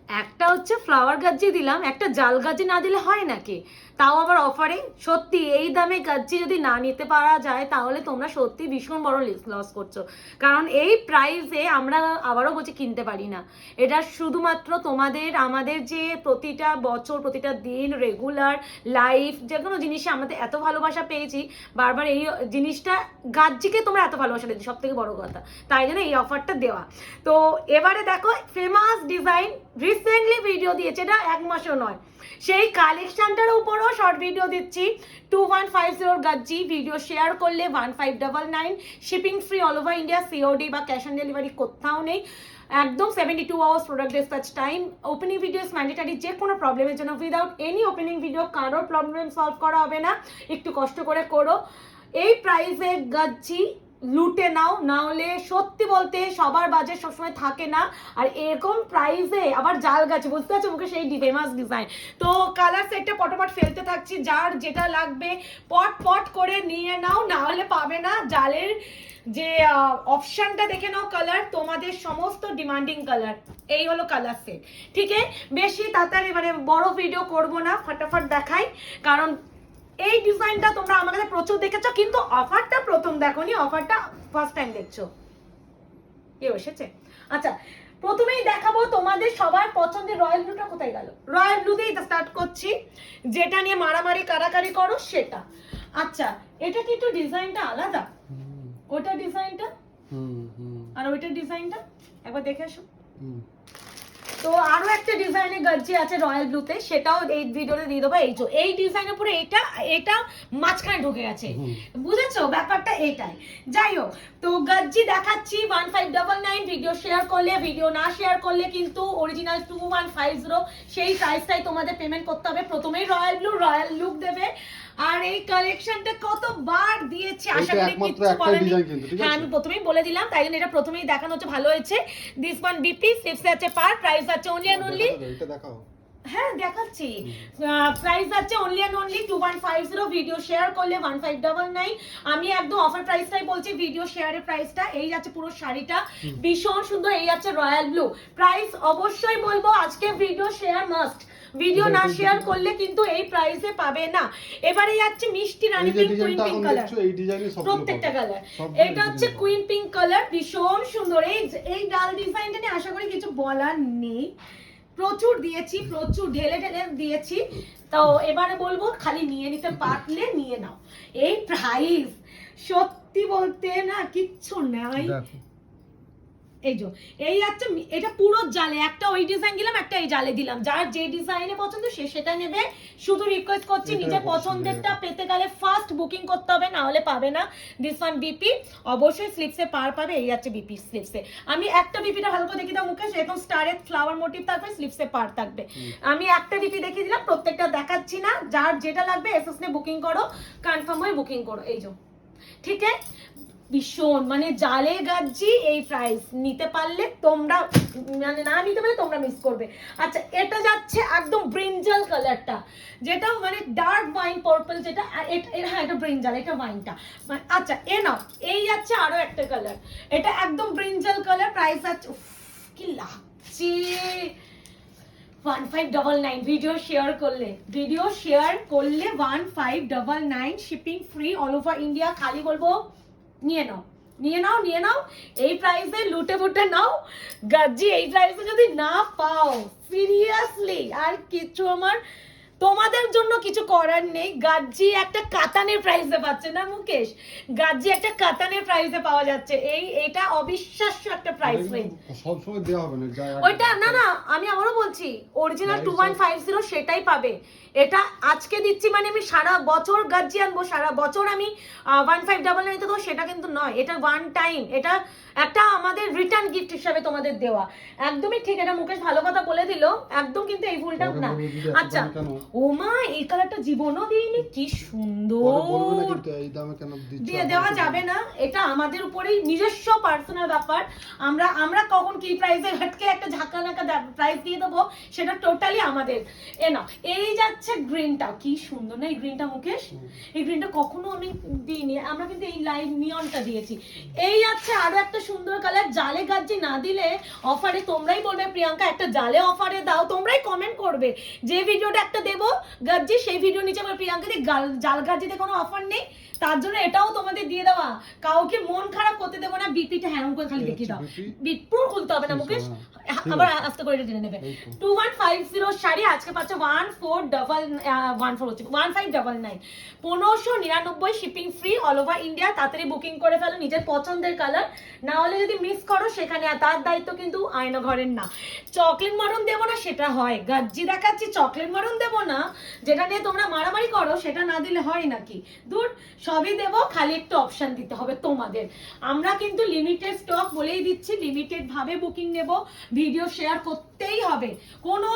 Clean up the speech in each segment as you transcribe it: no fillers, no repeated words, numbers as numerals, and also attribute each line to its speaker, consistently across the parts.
Speaker 1: একটা হচ্ছে ফ্লাওয়ার গাজ্জি দিলাম, একটা জাল গাজ্জি না দিলে হয় নাকি, তাও আবার অফারে। সত্যি এই দামে গাজ্জি যদি না নিতে পারা যায় তাহলে তোমরা সত্যি ভীষণ বড় লস করছো, কারণ এই প্রাইসে আমরা আবারও বলছি কিনতে পারি না। এটা শুধুমাত্র তোমাদের আমাদের যে প্রতিটা বছর প্রতিটা দিন রেগুলার লাইফ যে কোনো জিনিসে আমাদের এত ভালোবাসা পেয়েছি, বারবার এই জিনিসটা গাজ্জিকে তোমরা এত ভালোবাসা দিচ্ছি, সব থেকে বড় কথা, তাই জন্য এই অফারটা দেওয়া। তো এবারে দেখো ফেমাস ডিজাইন রিসেন্টলি ভিডিও দিয়েছে, এটা 1 মাসও নয়, সেই কালেকশনটার উপরও শর্ট ভিডিও দিচ্ছি। 2150 গাজ্জি ভিডিও শেয়ার করলে 1599, shipping free all over India, COD বা ক্যাশ অন ডেলিভারি কোথাও নেই, একদম 72 hours product dispatch time. Opening video is mandatory, যে কোনো প্রবলেমের জন্য উইদাউট এনি ওপেনিং ভিডিও কারোর প্রবলেম সলভ করা হবে না, একটু কষ্ট করে করো। এই প্রাইসে গাজ্জি লুটে নাও, না হলে সত্যি বলতে সবার বাজেট সবসময় থাকে না, আর এরকম প্রাইসে আবার জাল গাছে, বুঝতে পারছো মুখে সেই ফেমাস ডিজাইন। তো কালার সেটটা পটপট ফেলতে থাকছি, যার যেটা লাগবে পট পট করে নিয়ে নাও, না হলে পাবে না। জালের যে অপশনটা দেখে নাও, কালার তোমাদের সমস্ত ডিমান্ডিং কালার, এই হলো কালার সেট। ঠিক আছে, বেশি তাড়াতাড়ি মানে বড় ভিডিও করব না, ফটাফট দেখাই, কারণ এই ডিজাইনটা তোমরা আমার কাছে প্রচুর দেখেছো, কিন্তু অফারটা প্রথম দেখোনি, অফারটা ফার্স্ট টাইম দেখছো। কেউ এসেছে? আচ্ছা, প্রথমেই দেখাবো তোমাদের সবার পছন্দের রয়্যাল ব্লুটা কোথায় গেল। রয়্যাল ব্লু দিয়ে স্টার্ট করছি, যেটা নিয়ে মারামারি কারাকারি করো সেটা। আচ্ছা, এটা কি একটু ডিজাইনটা আলাদা, ওটা ডিজাইনটা আর ওইটার ডিজাইনটা একবার দেখে আসো। তো আরো একটা ডিজাইনের গাজ্জি আছে রয়্যাল ব্লুতে, সেটাও এই ভিডিওতে দিয়ে দেবো। এই ডিজাইনের উপরে এটা মাঝখানে ঢুকে গেছে, বুঝেছো ব্যাপারটা এটাই। যাই হোক, তো গাজ্জি দেখাচ্ছি 1599, ভিডিও শেয়ার করলে, ভিডিও না শেয়ার করলে কিন্তু অরিজিনাল 2150 সেই প্রাইসটাই তোমাদের পেমেন্ট করতে হবে। প্রথমেই রয়্যাল ব্লু রয়্যাল লুক দেবে, আর এই কালেকশনটা কতবার দিয়েছি, আশা করি কিছু বলেনি। হ্যাঁ, আমি প্রথমেই বলে দিলাম, তাই জন্য এটা প্রথমেই দেখানো হচ্ছে, ভালো হয়েছে। দিস ওয়ান বিপি, স্লিপসে আছে পার, প্রাইস আছে অনলি এন্ড অনলি, হ্যাঁ দেখাচ্ছি, প্রাইস আছে only and only 2150, video share করলে 1599। আমি একদম অফার প্রাইসটাই বলছি, ভিডিও শেয়ারের প্রাইসটা। এই যাচ্ছে পুরো শাড়িটা, ভীষণ সুন্দর। এই যাচ্ছে রয়্যাল ব্লু, প্রাইস অবশ্যই বলবো আজকে ভিডিও শেয়ার মাস্ট, ভিডিও না শেয়ার করলে কিন্তু এই প্রাইসে পাবে না। এবারে যাচ্ছে মিষ্টি রানী পিঙ্ক, কুইন পিঙ্ক কালার, প্রত্যেকটা কালার। এটা হচ্ছে কুইন পিঙ্ক কালার, ভীষণ সুন্দর। এই ডাল ডিজাইনটা নিয়ে আশা করি কিছু বলার নেই, প্রচুর দিয়েছি, প্রচুর ঢেলে ঢেলে দিয়েছি। তো এবারে বলবো খালি নিয়ে নিতে পারলে নিয়ে নাও। এই প্রাইস সত্যি বলতে না কিচ্ছু নাই। এই আছে, এটা পুরো জালে, একটা ওই ডিজাইন দিলাম, একটা এই জালে দিলাম, যার যে ডিজাইনে পছন্দ সে সেটা নেবে। শুধু রিকোয়েস্ট করছি নিজের পছন্দেরটা পেতে গেলে ফার্স্ট বুকিং করতে হবে, না হলে পাবে না। দিস ওয়ান বিপি, অবশ্যই স্লিপসে পার পাবে। এই আছে বিপি স্লিপসে, আমি একটা বিপিটা ভালো করে দেখিয়ে দাও মুখে, সেরকম স্টারের ফ্লাওয়ার মোটিভ থাকবে, স্লিপসে পার থাকবে। আমি একটা বিপি দেখিয়ে দিলাম, প্রত্যেকটা দেখাচ্ছি না, যার যেটা লাগবে এসএস নে বুকিং করো, কনফার্ম হয়ে বুকিং করো। ঠিক আছে, ভীষণ মানে জালে গাজ্জি, এই প্রাইস নিতে পারলে তোমরা, মানে না নিতে পারলে তোমরা মিস করবে। আচ্ছা, এটা যাচ্ছে একদম ব্রিঞ্জাল কালারটা, যেটা মানে ডার্ক ওয়াইন পার্পল, যেটা হ্যাঁ এটা ব্রিঞ্জাল, এটা ওয়াইনটা। আচ্ছা, নাও এই যাচ্ছে আরো একটা কালার, এটা একদম ব্রিঞ্জাল কালার, প্রাইস আছে কি লাগছে 1599, ভিডিও শেয়ার করলে 1599, shipping free all over India. খালি বলবো নিয়ে নাও, নিয়ে নাও, নিয়ে নাও, এই প্রাইসে লুটে ফুটে নাও গাজ্জি। এই প্রাইসে যদি না পাও সিরিয়াসলি আর কিছু আমার তোমাদের জন্য কিছু করার নেই। গাজ্জি একটা কাতানের প্রাইসে পাচ্ছে না মুকেশ, গাজ্জি একটা কাতানের প্রাইসে পাওয়া যাচ্ছে, এটা অবিশ্বাস্য একটা প্রাইস রেঞ্জ।
Speaker 2: সব সময় দেওয়া হবে না,
Speaker 1: ওইটা না আমি আবারও বলছি অরিজিনাল 2150 সেটাই পাবে। এটা আজকে দিচ্ছি মানে আমি সারা বছর গাজ্জি আনবো, সারা বছর আমি 1599 তো সেটা কিন্তু নয়, এটা ওয়ান টাইম, এটা একটা আমাদের রিটার্ন গিফট হিসাবে তোমাদের দেওয়া। একদমই ঠিক, এটা মুকেশ ভালো কথা বলে দিল, একদম কিন্তু এই ভুলটা না। আচ্ছা, ও মা এই কালারটা জীবনও দিইনি, কি সুন্দর। দিয়ে দেওয়া যাবে না, এটা আমাদের উপরেই নিজস্ব পার্সোনাল ব্যাপার। আমরা কখন কি প্রাইসে হাটকে একটা ঝাঁকানাকা প্রাইস দিয়ে দেবো সেটা টোটালি আমাদের। না এই যাচ্ছে গ্রিনটা, কি সুন্দর না এই গ্রিনটা মুকেশ, এই গ্রিনটা কখনো আমি দিইনি, আমরা কিন্তু এই লাইট নিয়নটা দিয়েছি। এই যাচ্ছে আরো একটা সুন্দর কালার, জালে গাজি না দিলে অফারে তোমরাই বলবে প্রিয়াঙ্কা একটা জালে অফারে দাও, তোমরাই কমেন্ট করবে যে ভিডিওটা একটা দেবো গাজি, সেই ভিডিও নিচে বলে প্রিয়াঙ্কা দি জাল গাজিতে কোনো অফার নেই, তার জন্য এটাও তোমাদের দিয়ে দেওয়া, কাউকে মন খারাপ করতে দেবো না। বিপিটা হ্যাঁ করে খালি দেখিয়ে দাও, বিট পুরো খুলতে হবে না মুকেশ, আবার আস্তে করে জেনে নেবে। 2150 শাড়ি আজকে পাচ্ছে 1599, 1599 shipping free all over India. তাড়াতাড়ি বুকিং করে ফেলো নিজের পছন্দের কালার, না হলে যদি মিস করো সেখানে তার দায়িত্ব কিন্তু আয়না ঘরের না। চকলেট মরণ দেবো না সেটা হয়, গাজ্জি দেখাচ্ছি চকলেট মরণ দেবো না, যেটা নিয়ে তোমরা মারামারি করো সেটা না দিলে হয় নাকি, দূর সবই দেবো, খালি একটু অপশন দিতে হবে তোমাদের। আমরা কিন্তু লিমিটেড স্টক বলেই দিচ্ছি, লিমিটেড ভাবে বুকিং নেব, ভিডিও শেয়ার করতেই হবে, কোনো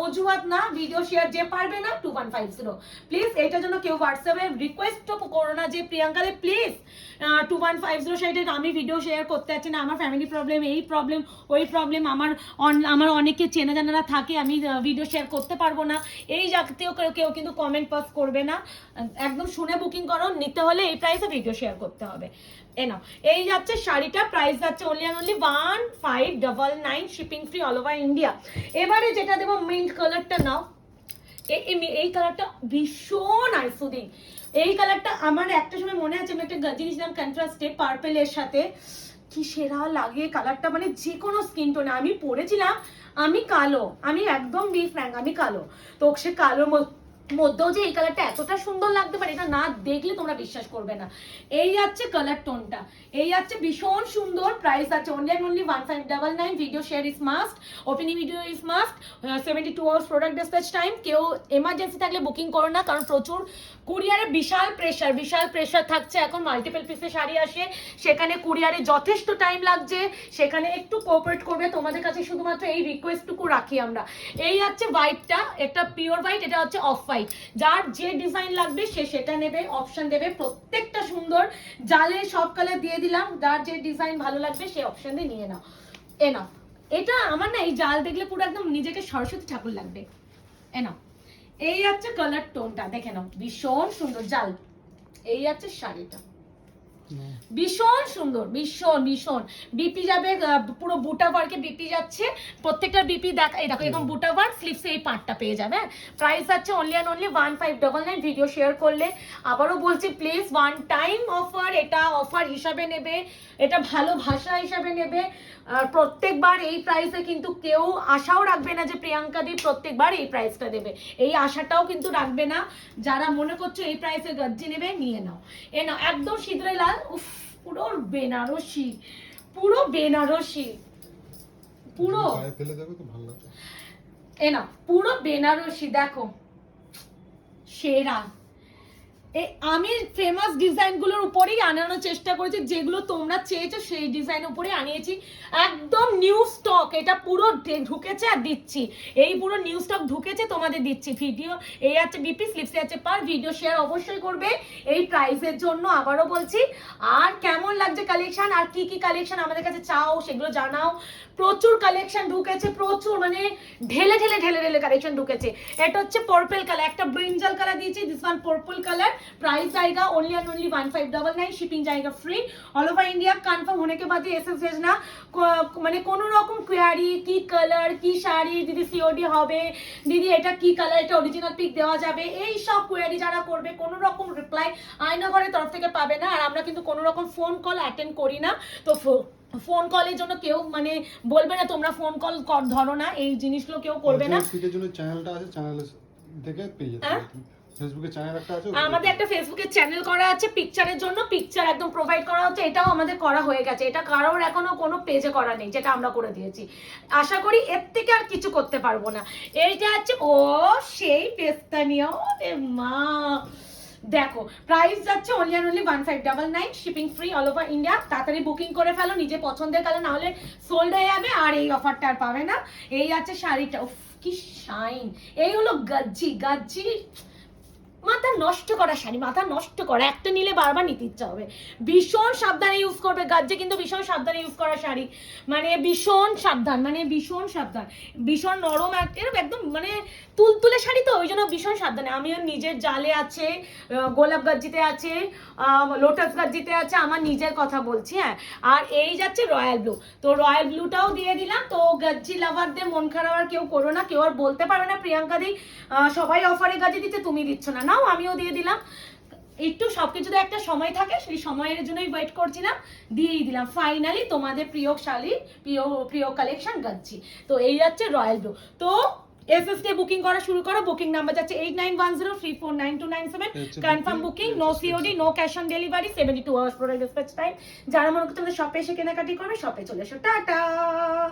Speaker 1: অজুহাত না, ভিডিও শেয়ার যে পারবে না 2150 প্লিজ। এইটার জন্য কেউ হোয়াটসঅ্যাপে রিকোয়েস্ট করো না যে প্রিয়াঙ্কা দে প্লিজ 2150 সাইডে আমি ভিডিও শেয়ার করতে পারছি না, আমার ফ্যামিলি প্রবলেম, এই প্রবলেম ওই প্রবলেম, আমার অনেকে চেনা জানারা থাকে, আমি ভিডিও শেয়ার করতে পারবো না, এই জাতীয় কেউ কিন্তু কমেন্ট পাস করবে না, একদম শুনে বুকিং করো। নিতে হলে এই প্রাইসে ভিডিও শেয়ার করতে হবে। এই যাচ্ছে শাড়িটা, প্রাইস যাচ্ছে only 1599 shipping free all over India. এবারে যেটা দেবো মিন্ট কালারটা নাও, এই কালারটা ভীষণ আইসুদিং, এই কালারটা আমার একটা সময় মনে আছে আমি একটা জিনিস দিলাম কন্ট্রাস্টে পার্পেলের সাথে, কি সেরা লাগে কালারটা, মানে যে কোনো স্কিন টোনে। আমি পরেছিলাম, আমি কালো, আমি একদম বি ফ্র্যাঙ্ক, আমি কালো, তো সে কালোর মধ্যেও যে এই কালারটা এতটা সুন্দর লাগতে পারে এটা না দেখলে তোমরা বিশ্বাস করবে না। এই যাচ্ছে কালার টোনটা, এই যাচ্ছে ভীষণ সুন্দর, প্রাইস আছে only 1599, video share is must, opening video is must, 72 hours product dispatch time. কেউ এমার্জেন্সি থাকলে বুকিং করো না, কারণ প্রচুর কুরিয়ারে বিশাল প্রেশার থাকছে, এখন মাল্টিপল পিসে শাড়ি আসে, সেখানে কুরিয়ারে যথেষ্ট টাইম লাগছে, সেখানে একটু কোঅপারেট করবে, তোমাদের কাছে শুধুমাত্র এই রিকোয়েস্টটুকু রাখি আমরা। এই হচ্ছে হোয়াইটটা, একটা পিওর হোয়াইট, এটা হচ্ছে অফ হোয়াইট, যার যে ডিজাইন লাগবে সে সেটা নেবে, অপশন দেবে, প্রত্যেকটা সুন্দর, জালে সব কালার দিয়ে দিলাম, যার যে ডিজাইন ভালো লাগবে সে অপশন দিয়ে নিয়ে নাও। এটা আমার না এই জাল দেখলে পুরো একদম নিজেকে সরস্বতী ঠাকুর লাগবে। এই হচ্ছে কালার টোনটা, দেখে নাও ভীষণ সুন্দর জাল। এই হচ্ছে শাড়িটা, ভীষণ সুন্দর, ভীষণ বিপি যাবে, পুরো বুটা ওয়ার্কে বিপি যাচ্ছে, প্রত্যেকটা বিপি দেখা, এই দেখো এরকম বুটা ওয়ার্ক, স্লিপসে এই পার্টটা পেয়ে যাবে। প্রাইস আছে অনলি 1599, ভিডিও শেয়ার করলে। আবারও বলছি প্লিজ ওয়ান টাইম অফার, এটা অফার হিসাবে নেবে, এটা ভালোবাসা হিসাবে নেবে। আর প্রত্যেকবার এই প্রাইসে কিন্তু কেউ আশাও রাখবে না যে প্রিয়াঙ্কা দি প্রত্যেকবার এই প্রাইসটা দেবে, এই আশাটাও কিন্তু রাখবে না। যারা মনে করছো এই প্রাইসে গজ্জি নেবে নিয়ে নাও, একদম সিঁদুরে লাল, উফ পুরো বেনারসি, পুরো পুরো বেনারসি, দেখো সেরা। আমি ফেমাস ডিজাইনগুলোর উপরেই আনানোর চেষ্টা করেছি, যেগুলো তোমরা চেয়েছো সেই ডিজাইন উপরে আনিয়েছি, একদম নিউ স্টক, এটা পুরো ঢুকেছে আর দিচ্ছি, এই পুরো নিউ স্টক ঢুকেছে তোমাদের দিচ্ছি। ভিডিও এই আছে বিপি, স্লিপসে আছে পার, ভিডিও শেয়ার অবশ্যই করবে এই প্রাইসের জন্য, আবারও বলছি। আর কেমন লাগছে কালেকশন, আর কি কি কালেকশন আমাদের কাছে চাও সেগুলো জানাও। প্রচুর কালেকশন ঢুকেছে, প্রচুর, মানে ঢেলে কালেকশন ঢুকেছে। এটা হচ্ছে পার্পল কালার, একটা ব্রিঞ্জাল কালার দিয়েছি, this one purple colour, price जाएगा ओनली एंड ओनली 1599, शिपिंग जाएगा free all over India. Confirm होने के बाद एसएस भेजना, মানে কোনো রকম কোয়ারি কি কালার কি শাড়ি দিদি সিওডি হবে, দিদি এটা কি কালার, এটা অরিজিনাল পিক দেওয়া যাবে, এই সব কোয়ারি যারা করবে কোনো রকম রিপ্লাই আয়নাঘরের তরফ থেকে পাবে না। আর আমরা কিন্তু কোনো রকম ফোন কল অ্যাটেন্ড করি না, তো ফোন কলের জন্য কেউ মানে বলবে না তোমরা ফোন কল ধরো না, এই জিনিসগুলো কেউ করবে না।
Speaker 2: পিকের জন্য চ্যানেলটা আছে, চ্যানেল থেকে পেয়ে যাবে। ফেসবুকে চ্যানেল একটা আছে,
Speaker 1: আমাদের একটা ফেসবুকে চ্যানেল করা আছে পিকচারের জন্য, পিকচার একদম প্রোভাইড করা হচ্ছে, এটাও আমাদের করা হয়ে গেছে, এটা কারোর এখনো কোনো পেজে করা নেই, যেটা আমরা করে দিয়েছি। আশা করি এর থেকে আর কিছু করতে পারবো না। এইটা হচ্ছে ও সেই পেস্তানিয়া, ওরে মা দেখো প্রাইস যাচ্ছে only and only 1599, shipping free all over India. তাড়াতাড়ি বুকিং করে ফেলো নিজে পছন্দের কালার, না হলে সোল্ড হয়ে যাবে আর এই অফারটা আর পাবে না। এই আছে শাড়িটা, উফ কি শাইন। এই হলো গাজ্জি, গাজ্জি মাথা নষ্ট করা শাড়ি, মাথা নষ্ট করা, একটা নিলে বারবার নিতে ইচ্ছা হবে। ভীষণ সাবধানে ইউজ করবে গাজ্জে, কিন্তু ভীষণ সাবধানে ইউজ করা শাড়ি, মানে ভীষণ সাবধান, মানে ভীষণ সাবধান, ভীষণ নরম এরকম একদম মানে তুলতুলে শাড়ি, তো ওই জন্য ভীষণ সাবধানে। আমিও নিজের জালে আছে, গোলাপ গাজ্জিতে আছে, লোটাস গাজ্জিতে আছে, আমার নিজের কথা বলছি। হ্যাঁ, আর এই যাচ্ছে রয়্যাল ব্লু, তো রয়্যাল ব্লুটাও দিয়ে দিলাম। তো গাজ্জি লাভারদের মন খারাপ আর কেউ করো না, কেউ আর বলতে পারবে না প্রিয়াঙ্কা দি সবাই অফারে গাজ্জি দিচ্ছে তুমি দিচ্ছ না, নাও আমিও দিয়ে দিলাম। একটু সবকিছুতে একটা সময় থাকে, সেই সময়ের জন্যই ওয়েট করছিলাম, দিয়েই দিলাম। ফাইনালি তোমাদের প্রিয় শাড়ি, প্রিয় প্রিয় কালেকশন গাজ্জি। তো এই যাচ্ছে রয়্যাল ব্লু। তো এফএফ তে বুকিং করা শুরু করো, বুকিং নাম্বার যাচ্ছে 8910349297, confirm booking, no COD, no cash on delivery, 72 hours product dispatch time. যারা মনে করছে তোমাদের শপে এসে কেনাকাটি করবে, শপে চলে এসো। টাটা।